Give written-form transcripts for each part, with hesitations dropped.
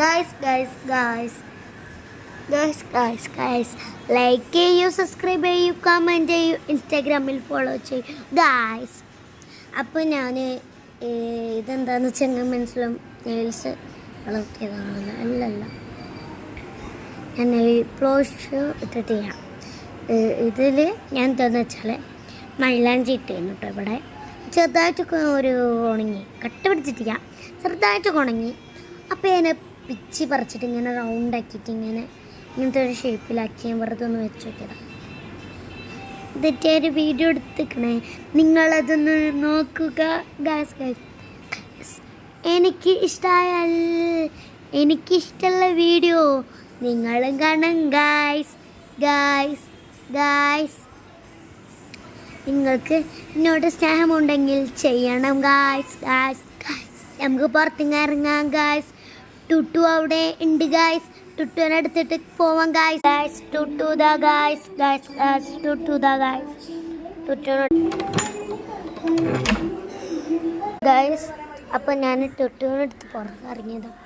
Guys like ചെയ്യൂ, subscribe ചെയ്യൂ, comment ചെയ്യൂ, ഇൻസ്റ്റാഗ്രാമിൽ ഫോളോ ചെയ്യൂ ഗൈസ്. അപ്പോൾ ഞാൻ ഇതെന്താണെന്ന് വെച്ചാൽ മനസ്സിലും നെയിൽസ് വളർത്തിയതാണെന്ന് അല്ലല്ല, ഞാൻ നെയിൽ പോളിഷ് ഇട്ടിട്ട് ചെയ്യാം. ഇതിൽ ഞാൻ എന്താണെന്ന് വെച്ചാൽ മൈലാഞ്ചി ഇട്ടിരുന്നു കേട്ടോ. ഇവിടെ ചെറുതായിട്ടൊക്കെ ഒരു ഉണങ്ങി, കട്ട പിടിച്ചിട്ടില്ല, ചെറുതായിട്ടൊക്കെ ഉണങ്ങി. അപ്പോൾ അതിനെ പിച്ചി പറിച്ചിട്ട് ഇങ്ങനെ റൗണ്ടാക്കിയിട്ട് ഇങ്ങനത്തെ ഒരു ഷേപ്പിലാക്കി ഞാൻ വെറുതെ ഒന്ന് വെച്ച് നോക്കിയതാണ്. ഇതൊക്കെ ഒരു വീഡിയോ എടുത്തിക്കണേ, നിങ്ങളതൊന്ന് നോക്കുക ഗൈസ്. എനിക്കിഷ്ടമുള്ള വീഡിയോ നിങ്ങളും കാണാം ഗൈസ്. നിങ്ങൾക്ക് എന്നോട് സ്നേഹമുണ്ടെങ്കിൽ ചെയ്യണം ഗൈസ്. നമുക്ക് പുറത്തേക്ക് ഇറങ്ങാം ഗൈസ്. ടുട്ടു അവിടെ ഉണ്ട് ഗൈസ്. ടുട്ടുവിനെ എടുത്തിട്ട് പോവാം ഗൈസ്. ടുട്ടു ദാ ഗൈസ്. ഗൈസ് അപ്പം ഞാൻ ടുട്ടുവിനെ എടുത്ത് പുറത്തിറങ്ങിയതാണ്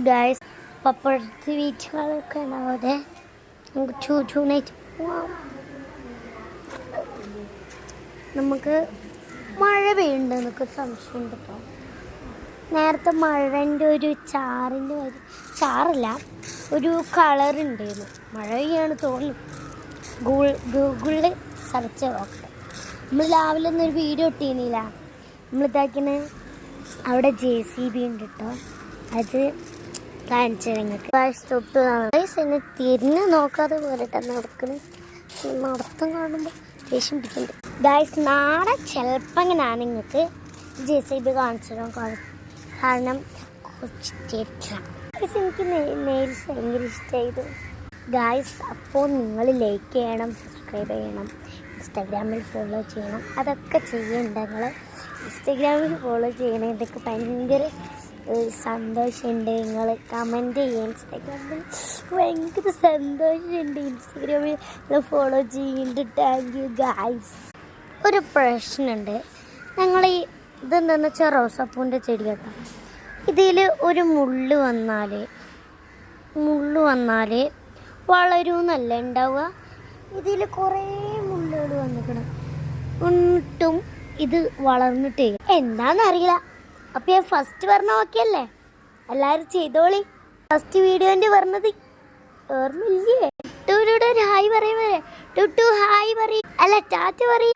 ഗൈസ്. പപ്പടത്ത് വീച്ചുകളൊക്കെ ഉണ്ടാവാതെ നമുക്ക് ചൂനായിട്ട് പോവാം. നമുക്ക് മഴ പെയ്യുന്നുണ്ട് എന്നൊക്കെ സംശയമുണ്ട് കേട്ടോ. നേരത്തെ മഴൻ്റെ ഒരു ചാറില്ല, ഒരു കളറുണ്ടായിരുന്നു. മഴ പെയ്യാണ് തോന്നുന്നു. ഗൂഗിളിൽ സെർച്ച് നോക്കട്ടെ. നമ്മൾ രാവിലെ ഒന്നൊരു വീഡിയോ ഇട്ടിരുന്നില്ല, നമ്മളിതാക്കിന അവിടെ JCB ഉണ്ട് കേട്ടോ. അത് കാണിച്ചു നിങ്ങൾക്ക്. എന്നെ തിരിഞ്ഞ് നോക്കാതെ പോലെട്ടാ നടക്കുന്നത്. നടത്തം കാണുമ്പോൾ ദേഷ്യം പിടിക്കുന്നുണ്ട് ഗൈസ്. നാളെ ചിലപ്പോൾ ഞാൻ നിങ്ങൾക്ക് JCB കാണിച്ചു തരാം. കാരണം എനിക്ക് നെയിൽസ് ഭയങ്കര ഇഷ്ടമായത് ഗൈസ്. അപ്പോൾ നിങ്ങൾ ലൈക്ക് ചെയ്യണം, സബ്സ്ക്രൈബ് ചെയ്യണം, ഇൻസ്റ്റാഗ്രാമിൽ ഫോളോ ചെയ്യണം. അതൊക്കെ ചെയ്യേണ്ട. നിങ്ങൾ ഇൻസ്റ്റാഗ്രാമിൽ ഫോളോ ചെയ്യണതൊക്കെ ഭയങ്കര സന്തോഷമുണ്ട്. നിങ്ങൾ കമൻറ്റ് ചെയ്യുക. ഇൻസ്റ്റാഗ്രാമിൽ ഭയങ്കര സന്തോഷമുണ്ട്. ഇൻസ്റ്റാഗ്രാമിൽ ഫോളോ ചെയ്യുന്നുണ്ട്. Thank you guys. ഒരു പ്രശ്നമുണ്ട്. ഞങ്ങൾ ഇതെന്താണെന്ന് വെച്ചാൽ റോസാപ്പൂവിൻ്റെ ചെടി കേട്ടോ. ഇതിൽ ഒരു മുള്ള് വന്നാൽ വളരുമെന്നല്ല ഉണ്ടാവുക. ഇതിൽ കുറേ മുള്ളുകൾ വന്നിക്കണം, എന്നിട്ടും ഇത് വളർന്നിട്ടേ എന്താണെന്നറിയില്ല. അപ്പോൾ ഞാൻ ഫസ്റ്റ് പറഞ്ഞ ഓക്കെയല്ലേ? എല്ലാവരും ചെയ്തോളി. ഫസ്റ്റ് വീഡിയോൻ്റെ പറഞ്ഞത് ഓർമ്മയില്ലേ? ടുട്ടുവിനോട് ഒരു ഹായ് പറയുമ്പോൾ ടുട്ടു ഹായ് പറയും, അല്ല ടാറ്റ പറയും.